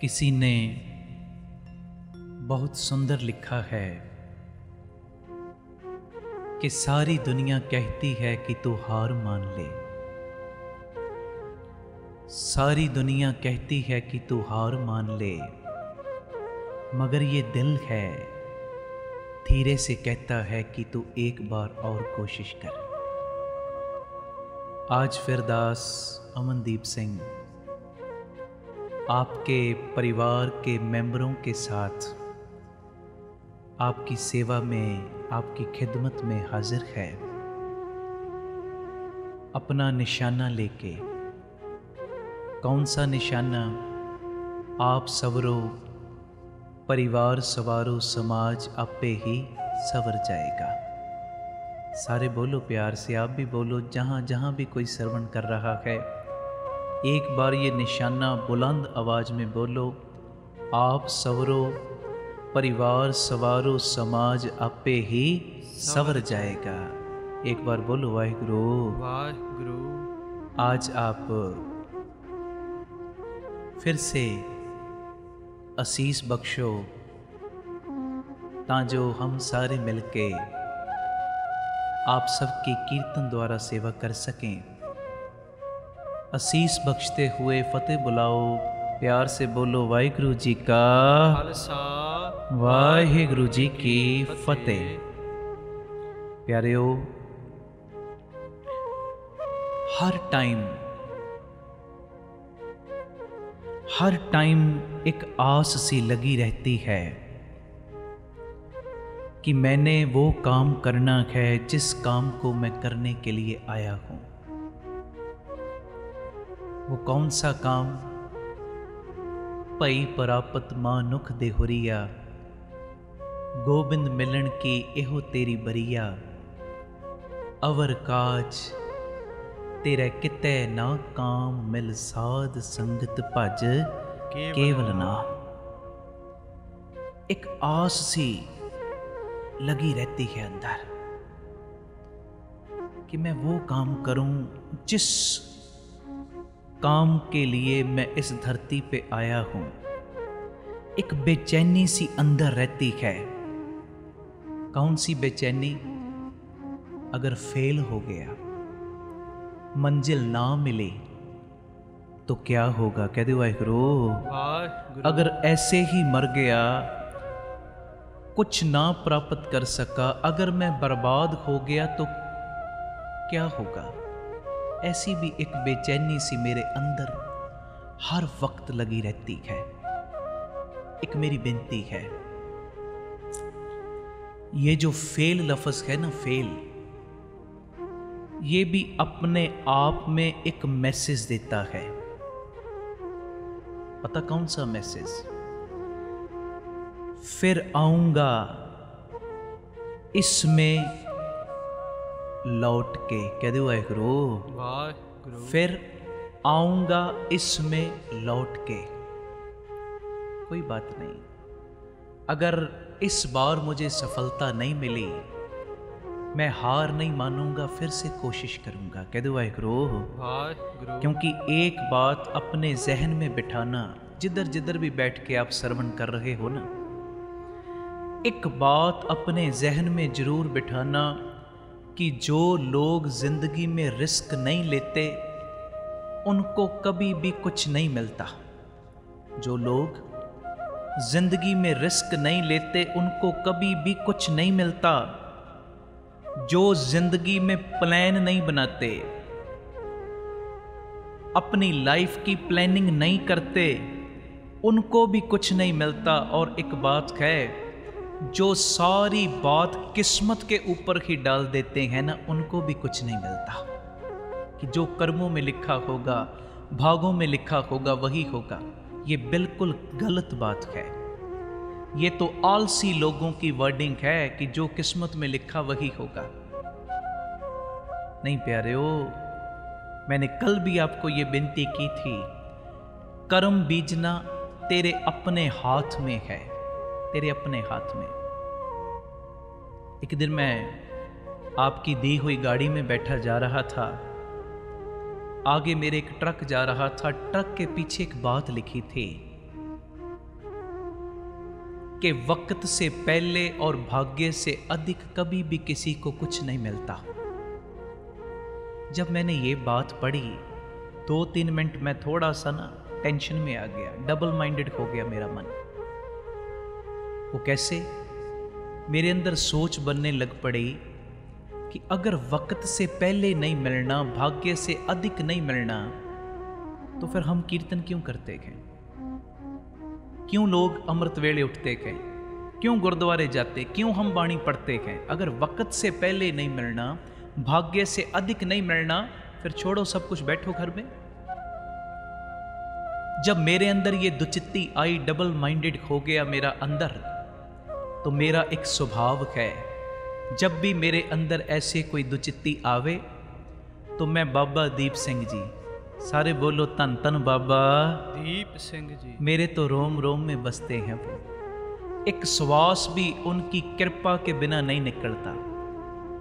किसी ने बहुत सुंदर लिखा है कि सारी दुनिया कहती है कि तू हार मान ले। सारी दुनिया कहती है कि तू हार मान ले, मगर ये दिल है धीरे से कहता है कि तू एक बार और कोशिश कर। आज फिरदास अमनदीप सिंह आपके परिवार के मेंबरों के साथ आपकी सेवा में, आपकी खिदमत में हाजिर है, अपना निशाना लेके। कौन सा निशाना? आप सवरो, परिवार सवारो, समाज आपे ही सवर जाएगा। सारे बोलो प्यार से, आप भी बोलो, जहाँ जहाँ भी कोई श्रवण कर रहा है, एक बार ये निशाना बुलंद आवाज में बोलो। आप सवरो, परिवार सवारो, समाज आपे ही सवर जाएगा। एक बार बोलो वाहिगुरु वाहिगुरु। आज आप फिर से आशीष बख्शो ताजो हम सारे मिलके आप सबकी कीर्तन द्वारा सेवा कर सकें। आशीष बख्शते हुए फतेह बुलाओ। प्यार से बोलो वाहिगुरु जी का खालसा वाहिगुरु जी की फतेह। प्यारेओ, हर टाइम एक आस सी लगी रहती है कि मैंने वो काम करना है जिस काम को मैं करने के लिए आया हूं। वो कौन सा काम? पई परापत मानुख देहुरिया, गोबिंद मिलन की एहो तेरी बरिया। अवर काज तेरे किते ना काम, मिल साध संगत भज केवल नाम। एक आस सी लगी रहती है अंदर कि मैं वो काम करूं जिस काम के लिए मैं इस धरती पे आया हूं। एक बेचैनी सी अंदर रहती है। कौन सी बेचैनी? अगर फेल हो गया, मंजिल ना मिली तो क्या होगा? कह दो वाहिगुरु। अगर ऐसे ही मर गया, कुछ ना प्राप्त कर सका, अगर मैं बर्बाद हो गया तो क्या होगा? ऐसी भी एक बेचैनी सी मेरे अंदर हर वक्त लगी रहती है। एक मेरी विनती है, ये जो फेल लफ्ज है ना, फेल, ये भी अपने आप में एक मैसेज देता है। पता कौन सा मैसेज? फिर आऊंगा इसमें लौट के। कह दो वाहिगुरु वाहिगुरु। फिर आऊंगा इसमें लौट के। कोई बात नहीं, अगर इस बार मुझे सफलता नहीं मिली, मैं हार नहीं मानूंगा, फिर से कोशिश करूंगा। कह दो वाहिगुरु वाहिगुरु। क्योंकि एक बात अपने जहन में बिठाना, जिधर जिधर भी बैठ के आप श्रवण कर रहे हो ना, एक बात अपने जहन में जरूर बिठाना कि जो लोग जिंदगी में रिस्क नहीं लेते उनको कभी भी कुछ नहीं मिलता। जो लोग जिंदगी में रिस्क नहीं लेते उनको कभी भी कुछ नहीं मिलता। जो जिंदगी में प्लान नहीं बनाते, अपनी लाइफ की प्लानिंग नहीं करते, उनको भी कुछ नहीं मिलता। और एक बात है, जो सारी बात किस्मत के ऊपर ही डाल देते हैं ना, उनको भी कुछ नहीं मिलता। कि जो कर्मों में लिखा होगा, भागों में लिखा होगा, वही होगा। ये बिल्कुल गलत बात है। ये तो आलसी लोगों की वर्डिंग है कि जो किस्मत में लिखा वही होगा। नहीं प्यारेओ, मैंने कल भी आपको ये विनती की थी, कर्म बीजना तेरे अपने हाथ में है, तेरे अपने हाथ में। एक दिन मैं आपकी दी हुई गाड़ी में बैठा जा रहा था, आगे मेरे एक ट्रक जा रहा था। ट्रक के पीछे एक बात लिखी थी कि वक्त से पहले और भाग्य से अधिक कभी भी किसी को कुछ नहीं मिलता। जब मैंने ये बात पढ़ी 2-3 मिनट मैं थोड़ा सा ना टेंशन में आ गया, डबल माइंडेड हो गया मेरा मन। वो कैसे? मेरे अंदर सोच बनने लग पड़ी कि अगर वक्त से पहले नहीं मिलना, भाग्य से अधिक नहीं मिलना, तो फिर हम कीर्तन क्यों करते हैं? क्यों लोग अमृत वेले उठते हैं? क्यों गुरुद्वारे जाते? क्यों हम बाणी पढ़ते हैं? अगर वक्त से पहले नहीं मिलना, भाग्य से अधिक नहीं मिलना, फिर छोड़ो सब कुछ, बैठो घर में। जब मेरे अंदर ये दुचित्ती आई, डबल माइंडेड हो गया मेरा अंदर, तो मेरा एक स्वभाव है, जब भी मेरे अंदर ऐसे कोई दुचित्ती आवे तो मैं बाबा दीप सिंह जी, सारे बोलो तन तन बाबा दीप सिंह जी, मेरे तो रोम रोम में बसते हैं वो। एक श्वास भी उनकी कृपा के बिना नहीं निकलता,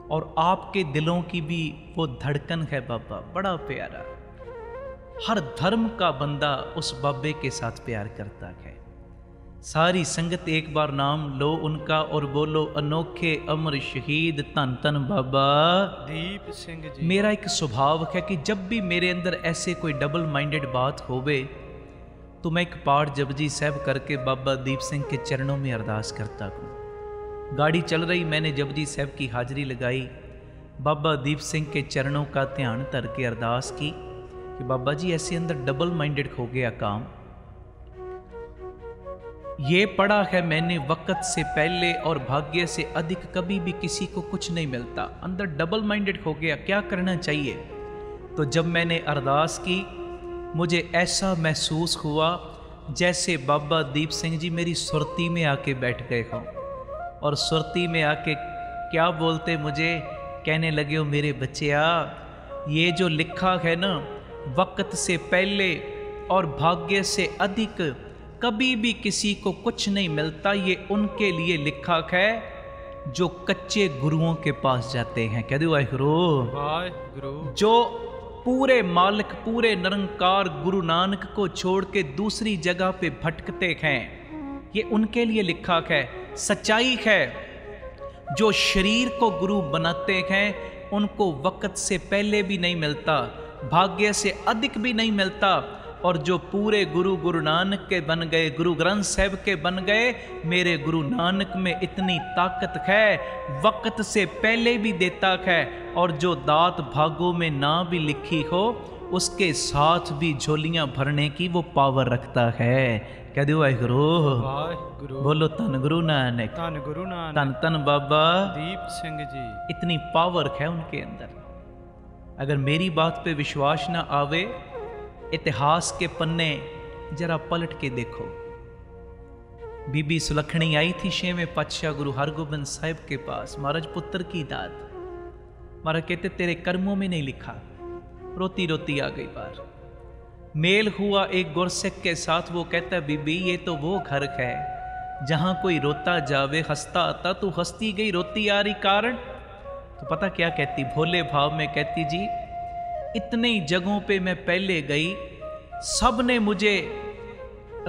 और आपके दिलों की भी वो धड़कन है बाबा, बड़ा प्यारा। हर धर्म का बंदा उस बाबे के साथ प्यार करता है। सारी संगत एक बार नाम लो उनका और बोलो अनोखे अमर शहीद धन धन बाबा दीप सिंह जी। मेरा एक स्वभाव है कि जब भी मेरे अंदर ऐसे कोई डबल माइंडेड बात होवे तो मैं एक पाठ जपजी साहब करके बाबा दीप सिंह के चरणों में अरदास करता हूँ। गाड़ी चल रही, मैंने जपजी साहब की हाजिरी लगाई, बाबा दीप सिंह के चरणों का ध्यान धर के अरदास की कि बाबा जी ऐसे अंदर डबल माइंडेड हो गया काम। ये पढ़ा है मैंने, वक्त से पहले और भाग्य से अधिक कभी भी किसी को कुछ नहीं मिलता। अंदर डबल माइंडेड हो गया, क्या करना चाहिए? तो जब मैंने अरदास की, मुझे ऐसा महसूस हुआ जैसे बाबा दीप सिंह जी मेरी सुरती में आके बैठ गए हों, और सुरती में आके क्या बोलते, मुझे कहने लगे हो मेरे बच्चिया, ये जो लिखा है ना, वक्त से पहले और भाग्य से अधिक कभी भी किसी को कुछ नहीं मिलता, ये उनके लिए लिखा है जो कच्चे गुरुओं के पास जाते हैं। कह दो वाहिगुरु वाहिगुरु। जो पूरे मालिक, पूरे निरंकार गुरु नानक को छोड़ के दूसरी जगह पे भटकते हैं, ये उनके लिए लिखा है। सच्चाई है, जो शरीर को गुरु बनाते हैं उनको वक्त से पहले भी नहीं मिलता, भाग्य से अधिक भी नहीं मिलता, और जो पूरे गुरु गुरु नानक के बन गए, गुरु ग्रंथ साहब के बन गए, मेरे गुरु नानक में इतनी ताकत है, वक्त से पहले भी देता है, और जो दात भागों में ना भी लिखी हो उसके साथ भी झोलियां भरने की वो पावर रखता है। कह दो वाहिगुरु वाहिगुरु। बोलो धन गुरु नानक, धन गुरु नानक, धन धन बाबा दीप सिंह जी। इतनी पावर है उनके अंदर। अगर मेरी बात पे विश्वास ना आवे, इतिहास के पन्ने जरा पलट के देखो। बीबी सुलखणी आई थी 6वें पातशाह गुरु हरगोबिंद साहिब के पास, महाराज पुत्र की दाद। महाराज कहते तेरे कर्मों में नहीं लिखा, रोती रोती आ गई बाहर। मेल हुआ एक गुरसिख के साथ, वो कहता बीबी ये तो वो घर है जहां कोई रोता जावे हंसता आता, तू हंसती गई रोती आ रही, कारण? तो पता क्या कहती, भोले भाव में कहती जी इतनी जगहों पे मैं पहले गई, सब ने मुझे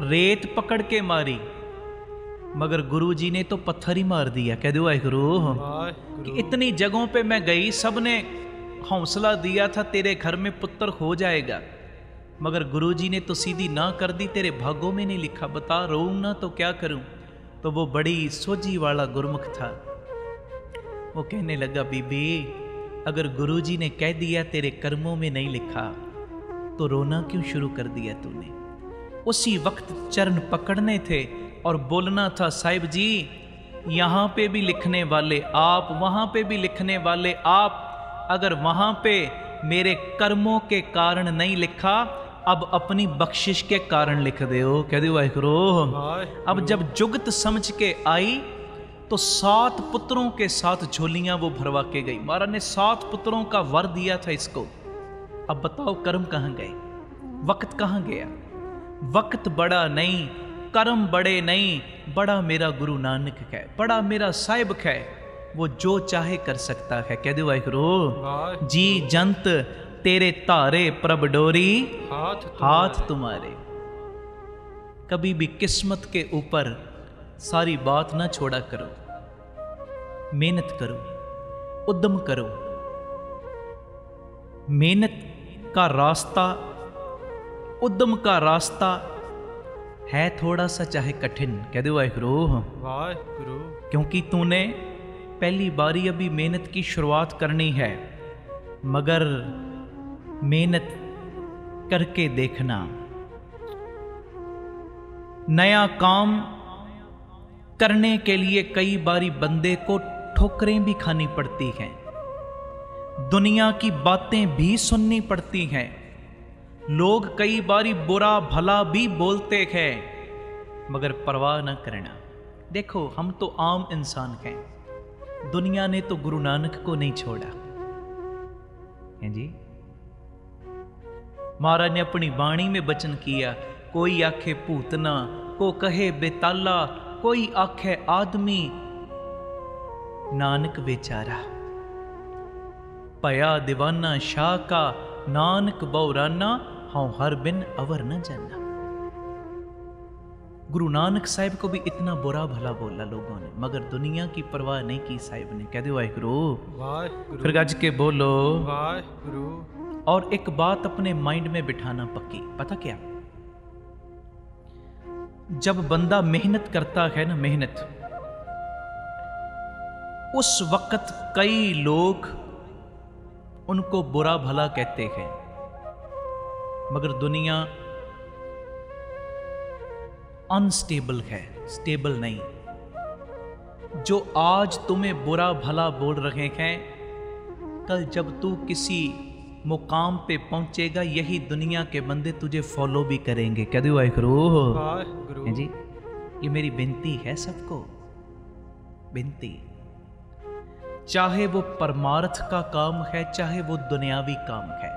रेत पकड़ के मारी, मगर गुरुजी ने तो पत्थर ही मार दिया। कह दो वाहिगुरु कि इतनी जगहों पे मैं गई, सब ने हौसला दिया था तेरे घर में पुत्र हो जाएगा, मगर गुरुजी ने तो सीधी ना कर दी, तेरे भागों में नहीं लिखा, बता रोऊं ना तो क्या करूं? तो वो बड़ी सोझी वाला गुरमुख था, वो कहने लगा बीबी अगर गुरुजी ने कह दिया तेरे कर्मों में नहीं लिखा, तो रोना क्यों शुरू कर दिया तूने? उसी वक्त चरण पकड़ने थे और बोलना था साहिब जी यहाँ पे भी लिखने वाले आप, वहाँ पे भी लिखने वाले आप, अगर वहाँ पे मेरे कर्मों के कारण नहीं लिखा, अब अपनी बख्शिश के कारण लिख दे। कह दो वाहिगुरु। अब जब जुगत समझ के आई तो 7 पुत्रों के साथ झोलियां वो भरवा के गई। महाराज ने 7 पुत्रों का वर दिया था इसको। अब बताओ कर्म कहां गए, वक्त कहां गया? वक्त बड़ा नहीं, कर्म बड़े नहीं, बड़ा मेरा गुरु नानक है, बड़ा मेरा साहिब है, वो जो चाहे कर सकता है। कह दो वाहिगुरु। जी जंत तेरे तारे प्रभ डोरी, हाथ तुम्हारे। कभी भी किस्मत के ऊपर सारी बात ना छोड़ा करो, मेहनत करो, उद्यम करो। मेहनत का रास्ता, उद्यम का रास्ता है थोड़ा सा चाहे कठिन, कह दो वाहिगुरू, वाहिगुरू। क्योंकि तूने पहली बारी अभी मेहनत की शुरुआत करनी है, मगर मेहनत करके देखना। नया काम करने के लिए कई बारी बंदे को ठोकरें भी खानी पड़ती हैं, दुनिया की बातें भी सुननी पड़ती हैं, लोग कई बारी बुरा भला भी बोलते हैं, मगर परवाह न करना। देखो हम तो आम इंसान हैं, दुनिया ने तो गुरु नानक को नहीं छोड़ा है जी। महाराज ने अपनी वाणी में वचन किया, कोई आखे भूतना, को कहे बेताला, कोई आखे आदमी, नानक बेचारा पया दीवाना शाह का, नानक बौराना हाँ हर बिन अवर न जाना। गुरु नानक साहिब को भी इतना बुरा भला बोला लोगों ने, मगर दुनिया की परवाह नहीं की साहिब ने। कह दो वाहिगुरू, वाहिगुरू। फिर गज के बोलो वाहिगुरू। और एक बात अपने माइंड में बिठाना पक्की, पता क्या, जब बंदा मेहनत करता है ना, मेहनत, उस वक्त कई लोग उनको बुरा भला कहते हैं, मगर दुनिया अनस्टेबल है, स्टेबल नहीं। जो आज तुम्हें बुरा भला बोल रहे हैं, कल जब तू किसी मुकाम पे पहुंचेगा, यही दुनिया के बंदे तुझे फॉलो भी करेंगे। कह दो वाहिगुरू, वाहिगुरू। जी ये मेरी विनती है सबको, विनती, चाहे वो परमार्थ का काम है, चाहे वो दुनियावी काम है,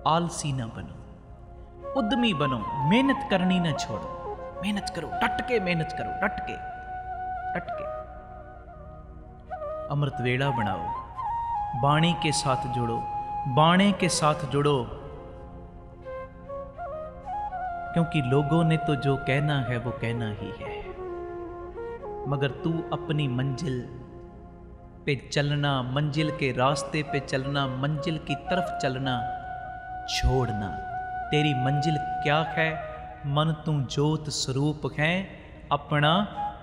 आलसी ना बनो, उद्यमी बनो, मेहनत करनी ना छोड़ो, मेहनत करो, डट के मेहनत करो, डट के, डट के। अमृत वेला बनाओ, बाणी के साथ जुड़ो, बाणे के साथ जुड़ो, क्योंकि लोगों ने तो जो कहना है वो कहना ही है, मगर तू अपनी मंजिल पे चलना, मंजिल के रास्ते पे चलना, मंजिल की तरफ चलना छोड़ना। तेरी मंजिल क्या है? मन तू जोत स्वरूप है, अपना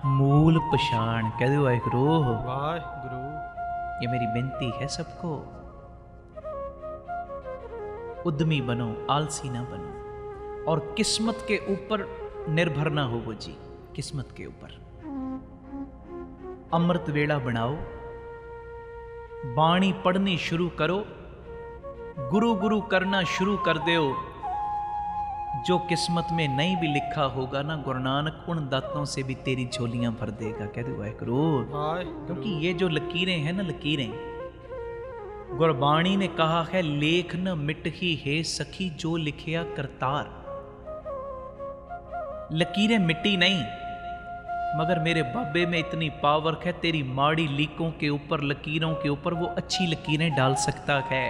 मूल पछाण। कह दो वाहिगुरू, वाहिगुरू। ये मेरी विनती है सबको, उद्यमी बनो, आलसी ना बनो, और किस्मत के ऊपर निर्भर ना हो वो जी, किस्मत के ऊपर। अमृत वेला बनाओ, बाणी पढ़नी शुरू करो, गुरु गुरु करना शुरू कर दो। जो किस्मत में नहीं भी लिखा होगा ना, गुरु नानक उन दांतों से भी तेरी झोलियां भर देगा। कह दो वाहिगुरू, क्योंकि ये जो लकीरें हैं ना, लकीरें, गुरबाणी ने कहा है, लेख न मिट ही है सखी जो लिखिया करतार। लकीरें मिट्टी नहीं, मगर मेरे बाबे में इतनी पावर है, तेरी माड़ी लीकों के ऊपर, लकीरों के ऊपर वो अच्छी लकीरें डाल सकता है।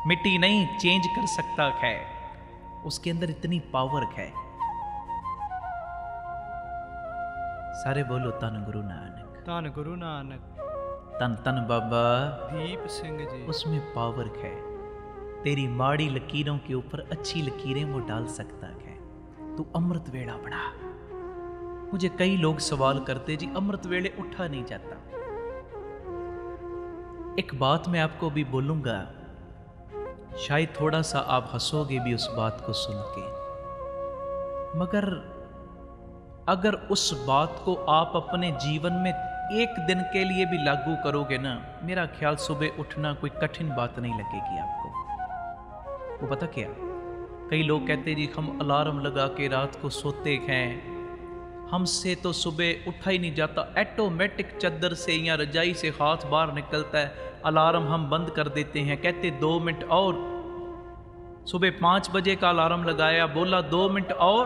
मिट्टी नहीं, चेंज कर सकता है, उसके अंदर इतनी पावर है। सारे बोलो तन गुरु नानक, धन गुरु नानक, तन तन बाबा दीप सिंह जी। उसमें पावर है, तेरी माड़ी लकीरों के ऊपर अच्छी लकीरें वो डाल सकता है। तू अमृत वेला बना। मुझे कई लोग सवाल करते, जी अमृत वेले उठा नहीं जाता। एक बात मैं आपको भी बोलूंगा, शायद थोड़ा सा आप हंसोगे भी उस बात को सुन के, मगर अगर उस बात को आप अपने जीवन में एक दिन के लिए भी लागू करोगे ना, मेरा ख्याल सुबह उठना कोई कठिन बात नहीं लगेगी आपको। वो पता क्या, कई लोग कहते जी हम अलार्म लगा के रात को सोते हैं, हमसे तो सुबह उठा ही नहीं जाता, ऑटोमेटिक चद्दर से या रजाई से हाथ बाहर निकलता है, अलार्म हम बंद कर देते हैं, कहते 2 मिनट और। सुबह 5 बजे का अलार्म लगाया, बोला 2 मिनट और,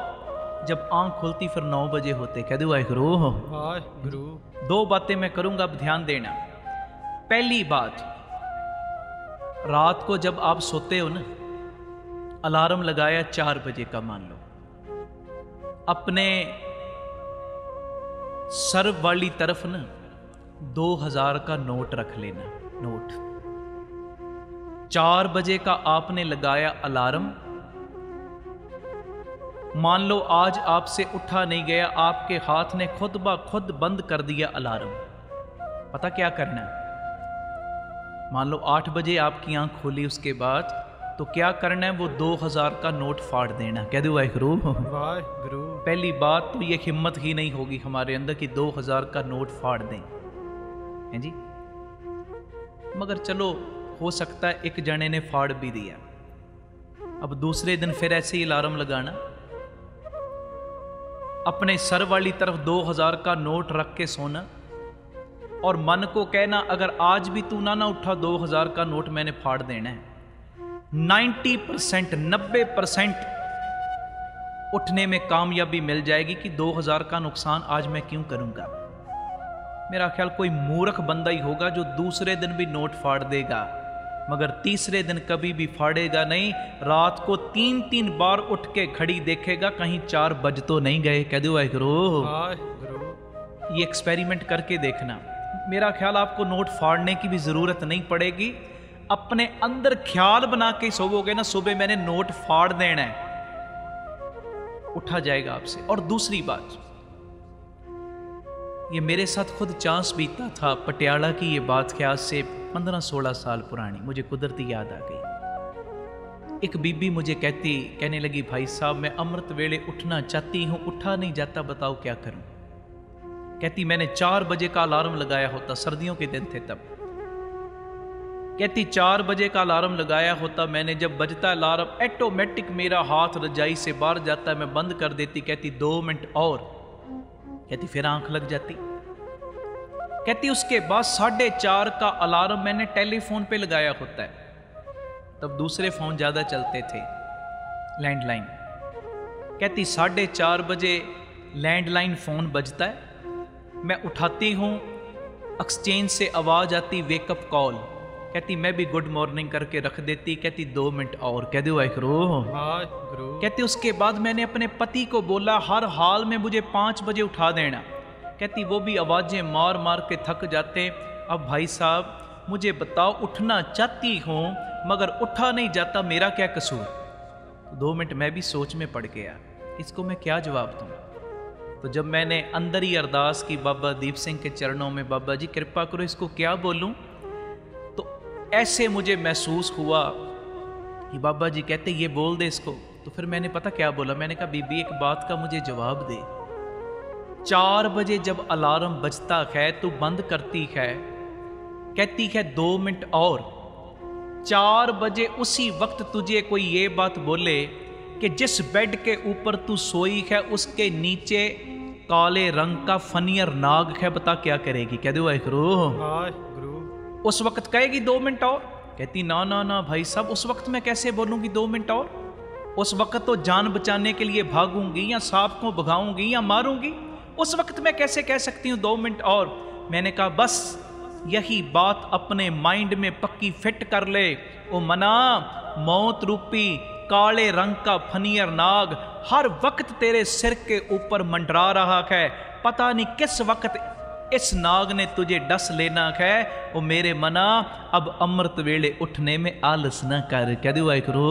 जब आंख खुलती फिर 9 बजे होते। कह दो वाहिगुरू, वाहिगुरू। 2 बातें मैं करूंगा, अब ध्यान देना। पहली बात, रात को जब आप सोते हो ना, अलार्म लगाया 4 बजे का मान लो, अपने सर वाली तरफ ना 2000 का नोट रख लेना। नोट 4 बजे का आपने लगाया अलार्म। मान लो आज आपसे उठा नहीं गया, आपके हाथ ने खुद ब खुद बंद कर दिया अलार्म। पता क्या करना है? मान लो 8 बजे आपकी आंख खोली, उसके बाद तो क्या करना है? वो 2000 का नोट फाड़ देना। कह दो वाहिगुरू। वाहिगुरू। पहली बात तो ये हिम्मत ही नहीं होगी हमारे अंदर कि 2000 का नोट फाड़ दें, हैं जी। मगर चलो हो सकता है एक जने ने फाड़ भी दिया। अब दूसरे दिन फिर ऐसे ही अलार्म लगाना, अपने सर वाली तरफ 2000 का नोट रख के सोना और मन को कहना अगर आज भी तू ना उठा 2000 का नोट मैंने फाड़ देना है। 90% 90% उठने में कामयाबी मिल जाएगी कि 2000 का नुकसान आज मैं क्यों करूंगा। मेरा ख्याल कोई मूर्ख बंदा ही होगा जो दूसरे दिन भी नोट फाड़ देगा मगर तीसरे दिन कभी भी फाड़ेगा नहीं। रात को 3-3 बार उठ के घड़ी देखेगा कहीं 4 बज तो नहीं गए। कह दो वाहिगुरू। ये एक्सपेरिमेंट करके देखना। मेरा ख्याल आपको नोट फाड़ने की भी जरूरत नहीं पड़ेगी। अपने अंदर ख्याल बना के सोवोगे ना, सुबह मैंने नोट फाड़ देना है, उठा जाएगा आपसे। और दूसरी बात, ये मेरे साथ खुद चांस बीता था। पटियाला की ये बात क्या, आज से 15-16 साल पुरानी, मुझे कुदरती याद आ गई। एक बीबी मुझे कहने लगी भाई साहब मैं अमृत वेले उठना चाहती हूं, उठा नहीं जाता, बताओ क्या करूं। कहती मैंने 4 बजे का अलार्म लगाया होता, सर्दियों के दिन थे तब। कहती 4 बजे का अलार्म लगाया होता मैंने, जब बजता अलार्म ऑटोमेटिक मेरा हाथ रजाई से बाहर जाता, मैं बंद कर देती। कहती 2 मिनट और, कहती फिर आंख लग जाती। कहती उसके बाद 4:30 का अलार्म मैंने टेलीफोन पे लगाया होता है, तब दूसरे फोन ज्यादा चलते थे, लैंडलाइन। कहती 4:30 बजे लैंडलाइन फोन बजता है, मैं उठाती हूं, एक्सचेंज से आवाज आती वेकअप कॉल। कहती मैं भी गुड मॉर्निंग करके रख देती। कहती 2 मिनट और। कह दो वाहिगुरू। कहती उसके बाद मैंने अपने पति को बोला हर हाल में मुझे 5 बजे उठा देना। कहती वो भी आवाजें मार मार के थक जाते। अब भाई साहब मुझे बताओ, उठना चाहती हूं मगर उठा नहीं जाता, मेरा क्या कसूर। 2 मिनट मैं भी सोच में पड़ गया, इसको मैं क्या जवाब दूं। तो जब मैंने अंदर ही अरदास की बाबा दीप सिंह के चरणों में, बाबा जी कृपा करो इसको क्या बोलूं, तो ऐसे मुझे महसूस हुआ कि बाबा जी कहते ये बोल दे इसको। तो फिर मैंने पता क्या बोला, मैंने कहा बीबी एक बात का मुझे जवाब दे। 4 बजे जब अलार्म बजता है तू बंद करती है, कहती है 2 मिनट और। 4 बजे उसी वक्त तुझे कोई ये बात बोले कि जिस बेड के ऊपर तू सोई है उसके नीचे काले रंग का फनियर नाग है, बता क्या करेगी। कह दो वाहिगुरू। उस वक्त कहेगी 2 मिनट और। कहती ना ना ना भाई साहब, उस वक्त मैं कैसे बोलूंगी 2 मिनट और। उस वक्त तो जान बचाने के लिए भागूंगी या सांप को भगाऊंगी या मारूंगी, उस वक्त मैं कैसे कह सकती हूँ 2 मिनट और। मैंने कहा बस यही बात अपने माइंड में पक्की फिट कर ले। ओ मना, मौत रूपी काले रंग का फनियर नाग हर वक्त तेरे सिर के ऊपर मंडरा रहा है। पता नहीं किस वक्त इस नाग ने तुझे डस लेना है। ओ मेरे मना, अब अमृत वेले उठने में आलस न कर। कह दो वाहिगुरू।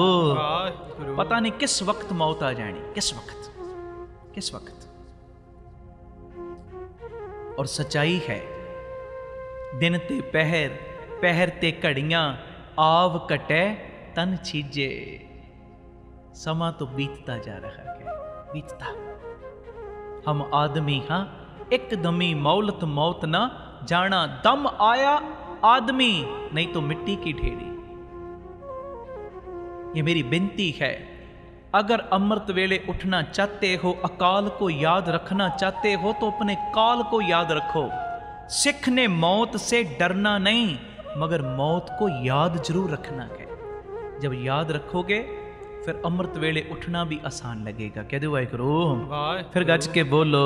पता नहीं किस वक्त मौत आ जानी, किस वक्त। और सच्चाई है, दिन ते पहर, पहर ते घड़ियां, आव कटे तन छीजे। समा तो बीतता जा रहा है, बीतता। हम आदमी हां, एकदमी मौलत मौत ना जाना। दम आया आदमी, नहीं तो मिट्टी की ढेरी। ये मेरी विनती है, अगर अमृत वेले उठना चाहते हो, अकाल को याद रखना चाहते हो, तो अपने काल को याद रखो। सिख ने मौत से डरना नहीं मगर मौत को याद जरूर रखना है। जब याद रखोगे फिर अमृत वेले उठना भी आसान लगेगा। कह दो वाहिगुरू। फिर गज के बोलो,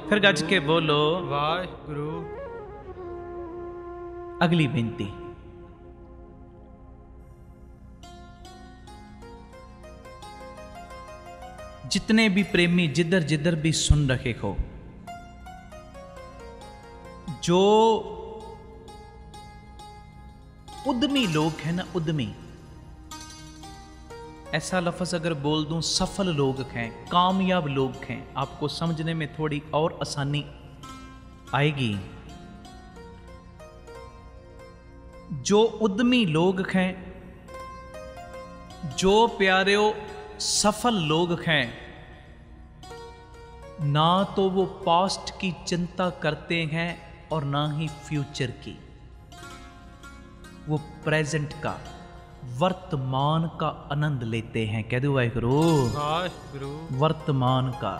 फिर गज के बोलो वाहिगुरू। अगली विनती, जितने भी प्रेमी जिधर जिधर भी सुन रहे हो, जो उद्यमी लोग हैं ना, उद्यमी, ऐसा लफ्ज़ अगर बोल दूं, सफल लोग हैं, कामयाब लोग हैं, आपको समझने में थोड़ी और आसानी आएगी। जो उद्यमी लोग हैं, जो प्यारे सफल लोग हैं, ना तो वो पास्ट की चिंता करते हैं और ना ही फ्यूचर की। वो प्रेजेंट का, वर्तमान का आनंद लेते हैं। कह दो वाहिगुरु, वाहिगुरु। वर्तमान का,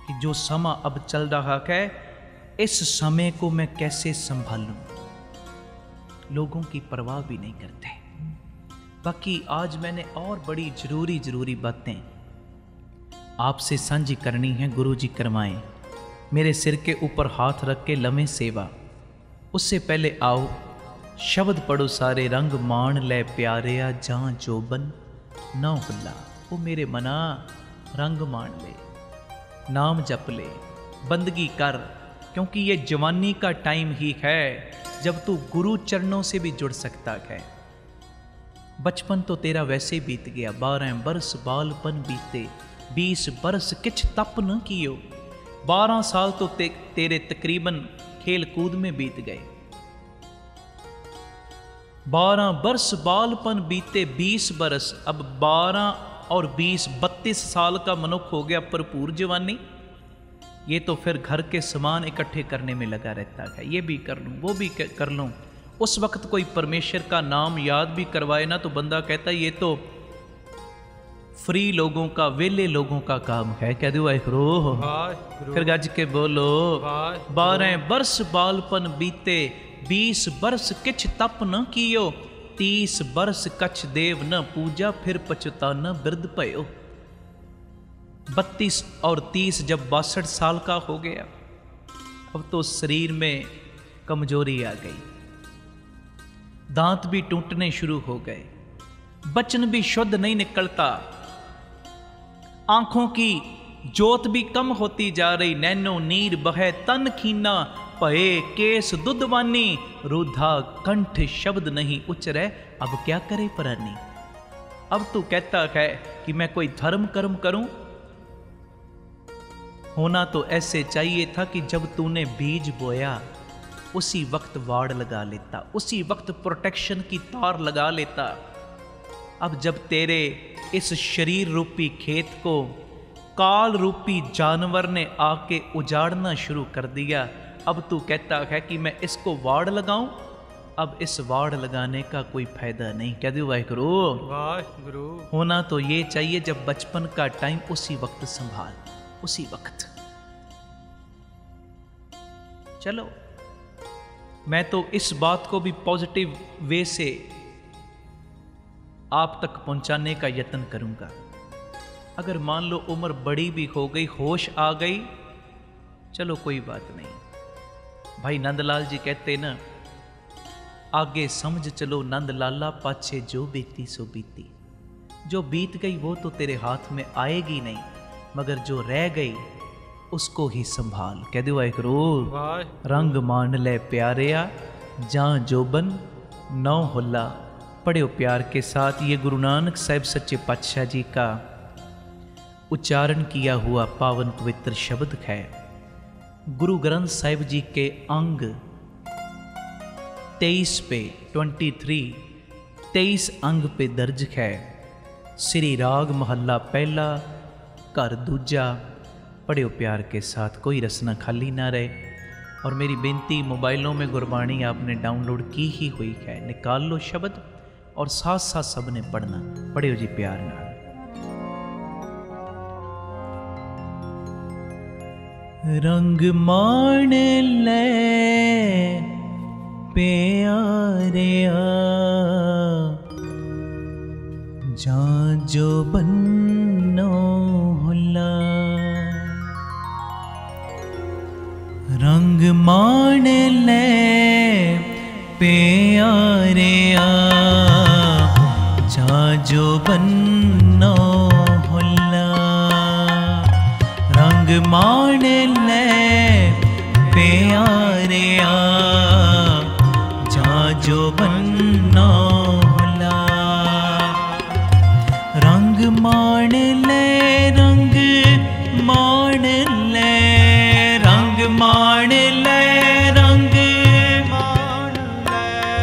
कि जो समा अब चल रहा है, इस समय को मैं कैसे संभालूं। लोगों की परवाह भी नहीं करते। बाकी आज मैंने और बड़ी जरूरी बातें आपसे साझी करनी है। गुरु जी करवाएं, मेरे सिर के ऊपर हाथ रख के लमें सेवा। उससे पहले आओ शब्द पढ़ो सारे, रंग मान ले प्यारिया जहां जोबन ना हुल्ला। वो मेरे मना रंग मान ले, नाम जप ले, बंदगी कर, क्योंकि ये जवानी का टाइम ही है जब तू गुरु चरणों से भी जुड़ सकता है। बचपन तो तेरा वैसे बीत गया, 12 बरस बालपन बीते, 20 बरस किछ तप न कियो। 12 साल तो तेरे तकरीबन खेल कूद में बीत गए। 12 बरस बालपन बीते, 20 बरस, अब 12 और 20 32 साल का मनुष्य हो गया भरपूर जवानी। ये तो फिर घर के सामान इकट्ठे करने में लगा रहता है, ये भी कर लूँ, वो भी कर लूँ। उस वक्त कोई परमेश्वर का नाम याद भी करवाए ना तो बंदा कहता है ये तो फ्री लोगों का, वेले लोगों का काम है। कह दो वाहिगुरु, फिर गज के बोलो। 12 बरस बालपन बीते, 20 बरस किछ तप न कियो, 30 बरस कछ देव न पूजा, फिर पछताना बिरद पयो। 32 और 30 जब 62 साल का हो गया, अब तो शरीर में कमजोरी आ गई, दांत भी टूटने शुरू हो गए, बचन भी शुद्ध नहीं निकलता, आंखों की जोत भी कम होती जा रही, नैनो नीर बहे तन खीना, पए केस दुधवानी, रुधा कंठ शब्द नहीं उचरे, अब क्या करे प्राणी। अब तू कहता है कि मैं कोई धर्म कर्म करूं। होना तो ऐसे चाहिए था कि जब तूने बीज बोया उसी वक्त वाड़ लगा लेता, उसी वक्त प्रोटेक्शन की तार लगा लेता। अब जब तेरे इस शरीर रूपी खेत को काल रूपी जानवर ने आके उजाड़ना शुरू कर दिया, अब तू कहता है कि मैं इसको वाड़ लगाऊं। अब इस वाड़ लगाने का कोई फायदा नहीं। कह दो वाहिगुरु, वाहिगुरु। होना तो ये चाहिए जब बचपन का टाइम उसी वक्त संभाल, उसी वक्त। चलो, मैं तो इस बात को भी पॉजिटिव वे से आप तक पहुंचाने का यत्न करूंगा। अगर मान लो उम्र बड़ी भी हो गई, होश आ गई, चलो कोई बात नहीं। भाई नंदलाल जी कहते ना, आगे समझ चलो नंद लाला, पाछे जो बीती सो बीती। जो बीत गई वो तो तेरे हाथ में आएगी नहीं, मगर जो रह गई उसको ही संभाल। कह दो वाहिगुरु, रंग मान ले प्यारिया जहां जोबन नौ हुल्ला। पढ़ो प्यार के साथ ये गुरु नानक साहिब सच्चे पातशाह जी का उच्चारण किया हुआ पावन पवित्र शब्द है। गुरु ग्रंथ साहिब जी के अंग 23 पे 23 अंग पे दर्ज है। श्री राग महला पहला, घर दूजा। पढ़ो प्यार के साथ, कोई रसना खाली ना रहे। और मेरी बेनती, मोबाइलों में गुरबाणी आपने डाउनलोड की ही हुई है, निकाल लो शब्द और साथ साथ सबने पढ़ना। पढ़ियो जी प्यार नाल। रंग मान ले प्यारिया जहां जो बन्नो हुल्ला। रंग मान ले प्यारिया जहां जो बन्नो हुल्ला। रंग मान ले प्यारिया जाजो बन्ना होला। रंग मान ले रंग मान ले रंग मान ले रंग मान ले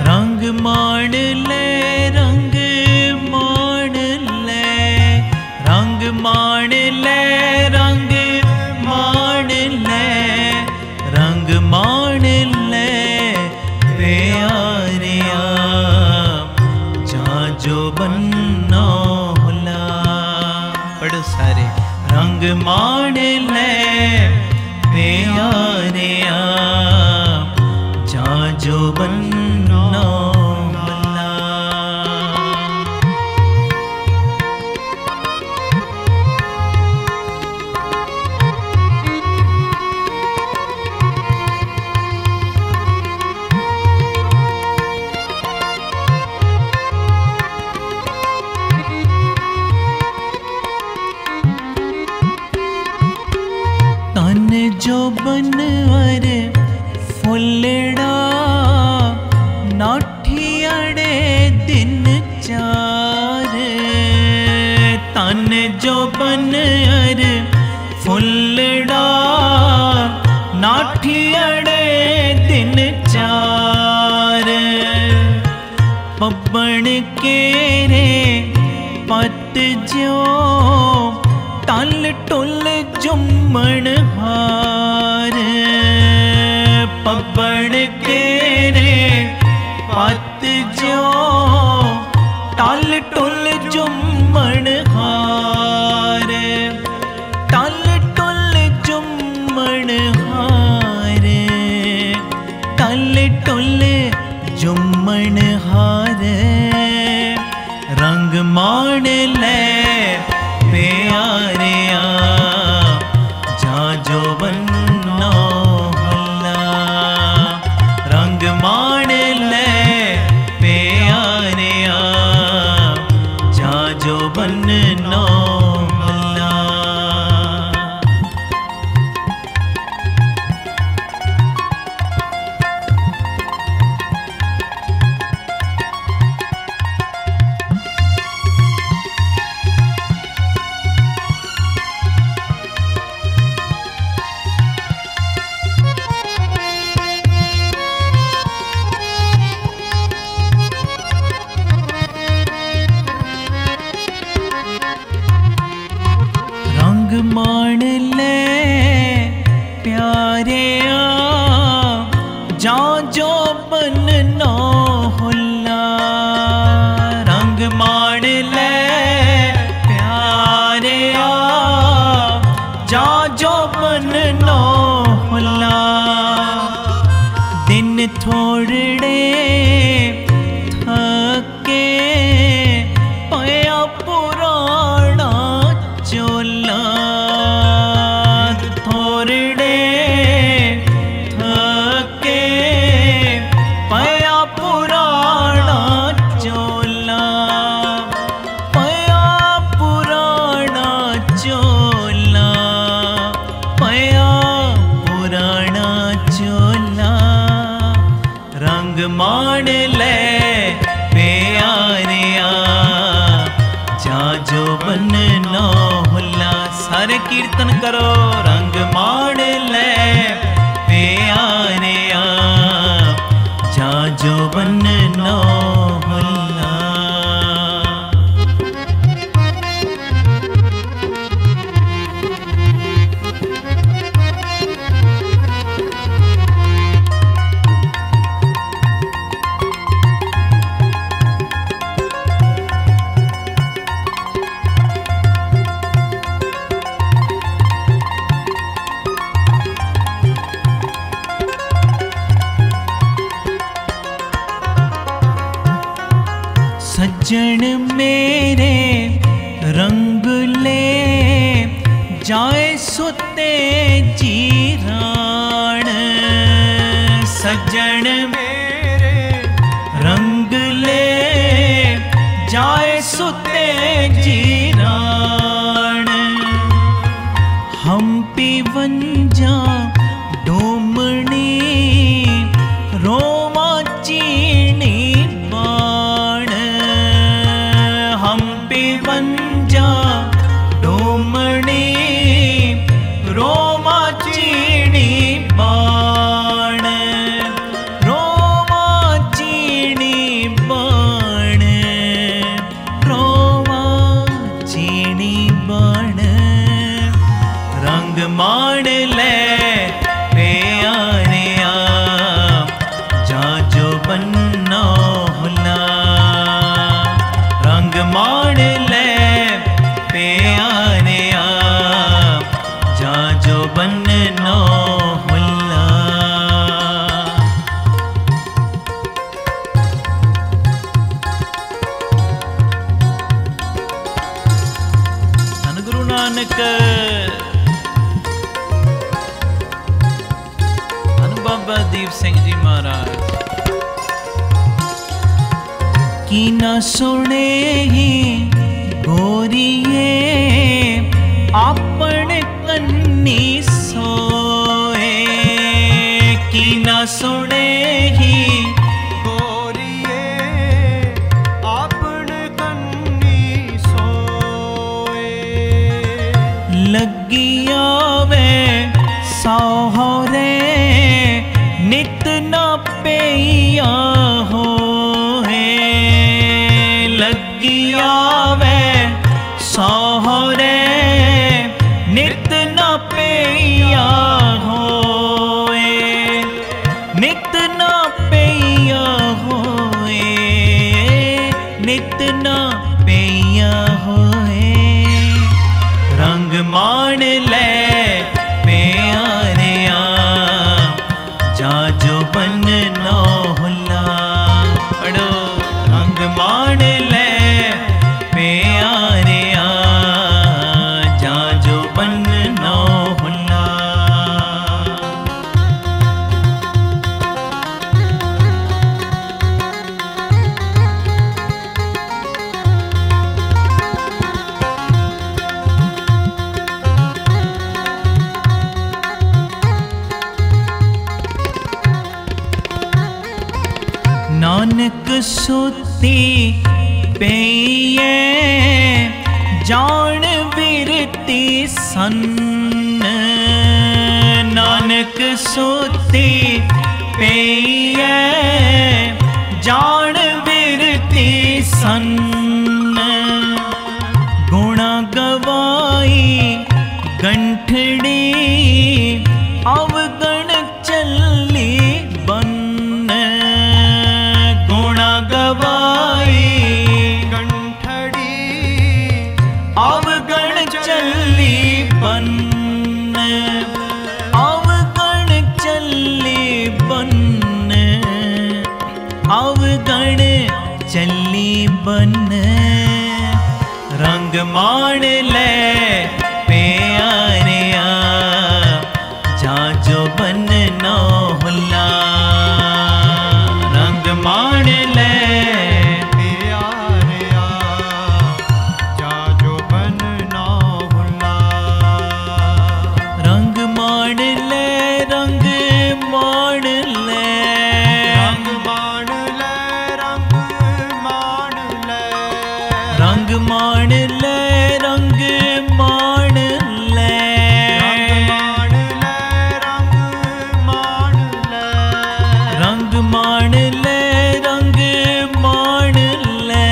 रंग मान ले रंग मान ले रंग मान ले रंग मान ले रंग मान ले प्यारिया जाजो बन्ना होला। पढ़ो सारे। रंग मान ले प्यारिया जाजो बन्ना होला। तन जो बनवर फुलड़ा नाठियाड़े दिन चार। तन जो बनवर फुलड़ा नाठियाड़े दिन चार। पब्बन के रे पत जो टल टुल जुम्मन हार। पब्बन के रे पत जो टल टुल जुम्मन हार। टल टुल जुम्मन हार टल टुल जुम्मन हार। रंग मान ले प्यारिया जाजो बन्ना होला। रंग मान ले प्यारिया जाजो बन्ना होला। रंग मान ले प्यारिया जाजो बन्ना होला। रंग मान ले प्यारिया जाजो बन्ना होला। दिन थोड़े थके पया पुराना चोला। थोड़े थके पया पुराना चोला। पया पुराना चोला पया पुराना चोला। रंग मान ले प्यारिया जाजो बन्ना होला। सारे कीर्तन करो। रंग मान ले प्यारिया जाजो बन्ना होला। सज्जन मेरे रंग ले जाए सुते जीरान। सज्जन मेरे रंग ले जाए सुते जीरान। हम पीवंजा डोमणी रोमा चीनी बाण हम पे वंजा डोमणी रोमा चीनी बाण रोमा चीनी बाण रोमा चीनी बाण रंग माण ले प्यारे जा जो बन्ना हुला रंग माण ले प्यारे जा जो बन्ना हुला। धन गुरु नानक बाबा दीप सिंह जी महाराज की न सुने ही गोरिए आपन कन्नी सोए की न सुने ही गोरिए आपन कन्नी सोए लगी आवे साहरे नित न पेया होए लगी आवे साहरे नित न पेया होए नित न पेया होए नित न पेया होए रंग मान ले प्यारे जा जो बन्ना हुला अड़ो रंग मान ले प्यारे जा जो बन्ना हुला। नानक सुती पेये जान बिरती सन्न नानक सुती पेये जान बिरती सन्न गुणा गवाई गंठड़ी अवगण चली बन गवाई गंठड़ी अवगण चली बन अवगण चली बन अवगण चली बन रंग मान ले प्यारे जा जो बन्ना हुला रंग मान ले प्यारे जा जो बन्ना हुला रंग मान ले रंग मान ले रंग मान ले रंग मान ले रंग मान ले रंग मान ले रंग मान ले रंग मान ले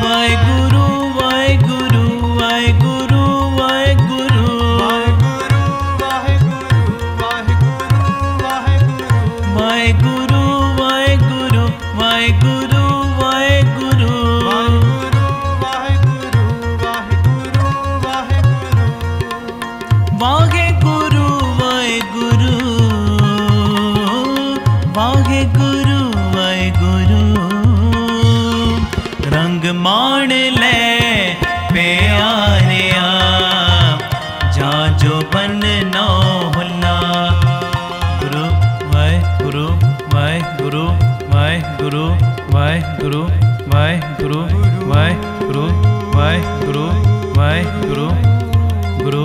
वाहेगुरु वाहेगुरु वाहेगुरु वाहेगुरु वाहेगुरु वाहेगुरु वाहेगुरु वाहेगुरु वाहेगुरु वाहेगुरु वाहेगुरु वाहेगुरु रंग मान ले प्यारे जा जो बन्ना हुला गुरु वाहेगुरु वाहेगुरु वाहेगुरु वाहेगुरु वाहेगुरु वाहेगुरु वाहेगुरु वाहेगुरु गुरु